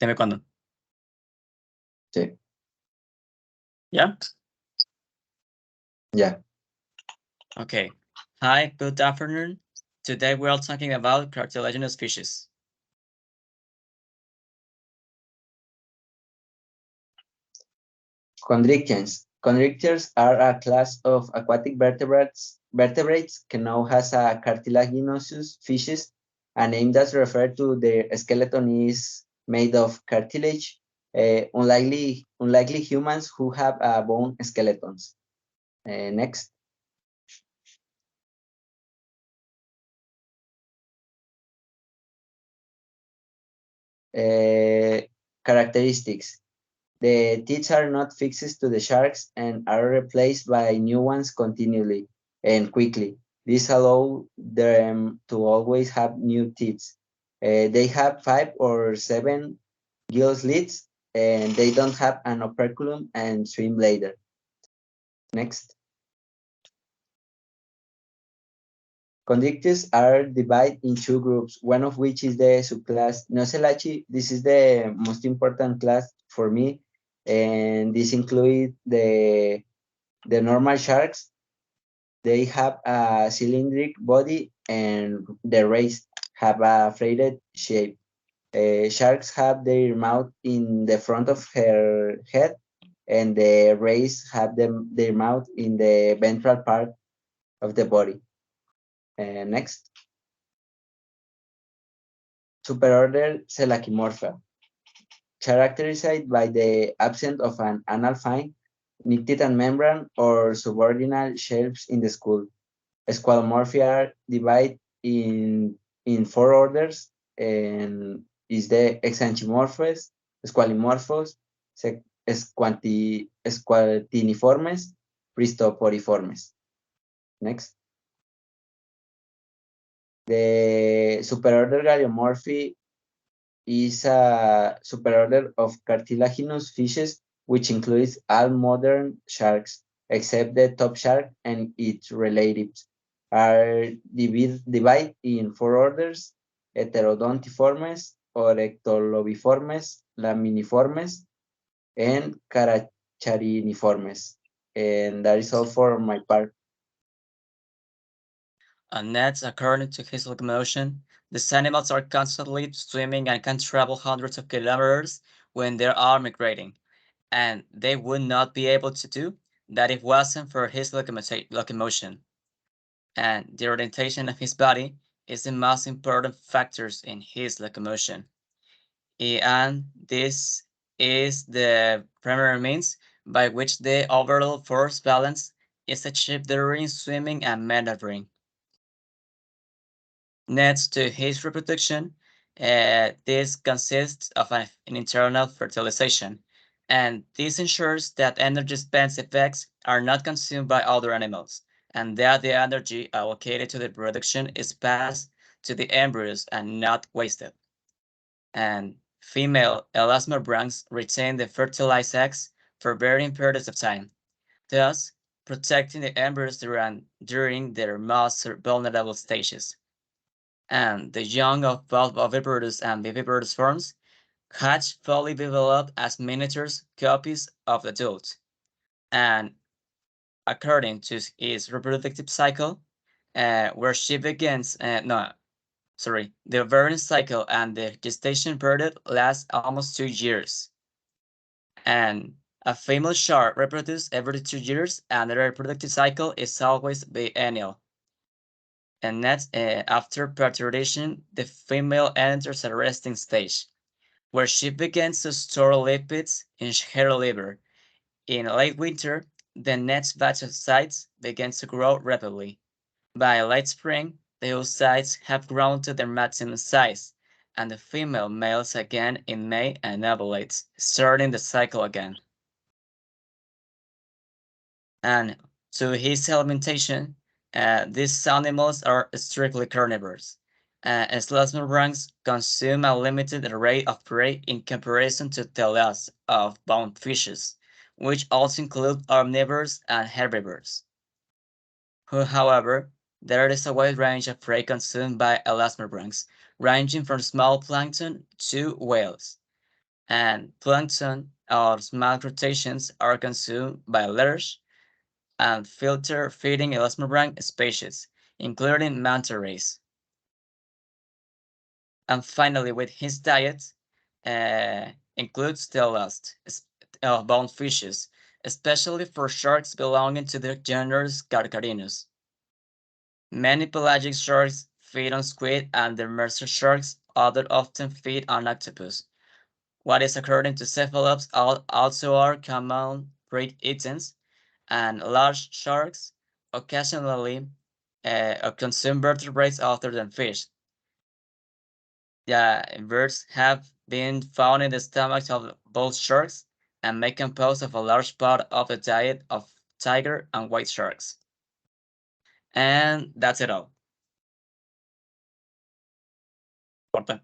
Dime cuándo. Sí. ¿Ya? Yeah. Okay. Hi, good afternoon. Today we are talking about cartilaginous fishes. Chondrichthyans. Chondrichthyans are a class of aquatic vertebrates known as a cartilaginous fishes. A name that refers to their skeleton is made of cartilage, unlikely humans who have bone skeletons. Next. Characteristics. The teeth are not fixed to the sharks and are replaced by new ones continually and quickly. This allows them to always have new teeth. They have 5 or 7 gill slits and they don't have an operculum and swim bladder. Next. Chondrichthyes are divided in 2 groups, one of which is the subclass Nocelachi. This is the most important class for me, and this includes the normal sharks. They have a cylindric body and the rays have a flared shape. Sharks have their mouth in the front of her head, and the rays have their mouth in the ventral part of the body. Next. Superorder Selachimorpha, characterized by the absence of an anal fin, nictitated membrane, or subordinal shells in the skull. Squamorphia are divided in 4 orders, and is the Exanchimorphos, Squalimorphos, Squatiniformes, Pristoporiformes. Next. The superorder Galeomorphi is a superorder of cartilaginous fishes, which includes all modern sharks, except the top shark and its relatives, are divided in 4 orders: Heterodontiformes, Orectolobiformes, Laminiformes, and Carachariniformes. And that is all for my part. And that's according to his locomotion. These animals are constantly swimming and can travel hundreds of kilometers when they are migrating, and they would not be able to do that if it wasn't for his locomotion. And the orientation of his body is the most important factors in his locomotion. And this is the primary means by which the overall force balance is achieved during swimming and maneuvering. Next to his reproduction, this consists of an internal fertilization, and this ensures that energy spent effects are not consumed by other animals, and that the energy allocated to the reproduction is passed to the embryos and not wasted. And female elasmobranchs retain the fertilized eggs for varying periods of time, thus protecting the embryos during their most vulnerable stages. And the young of both oviparous and viviparous forms hatch fully developed as miniature copies of the adult. And according to its reproductive cycle, where she begins, the ovarian cycle and the gestation period last almost 2 years. And a female shark reproduces every 2 years, and the reproductive cycle is always biennial. And next, after parturition, the female enters a resting stage, where she begins to store lipids in her liver. In late winter, the next batch of oocytes begins to grow rapidly. By late spring, the oocytes have grown to their maximum size, and the female males again in May and ovulates, starting the cycle again. And to his alimentation, these animals are strictly carnivores. Elasmobranchs consume a limited array of prey in comparison to the loss of bound fishes, which also include omnivores and herbivores. However, there is a wide range of prey consumed by elasmobranchs, ranging from small plankton to whales. And plankton or small crustaceans are consumed by large and filter-feeding elasmobranch species, including manta rays. And finally, with his diet, includes the last bone fishes, especially for sharks belonging to the genus Carcharinus. Many pelagic sharks feed on squid, and the demersal sharks often feed on octopus. What is according to cephalops also are common prey eaters, and large sharks occasionally consume vertebrates other than fish. Yeah, birds have been found in the stomachs of both sharks and may compose of a large part of the diet of tiger and white sharks. And that's it all. Corta.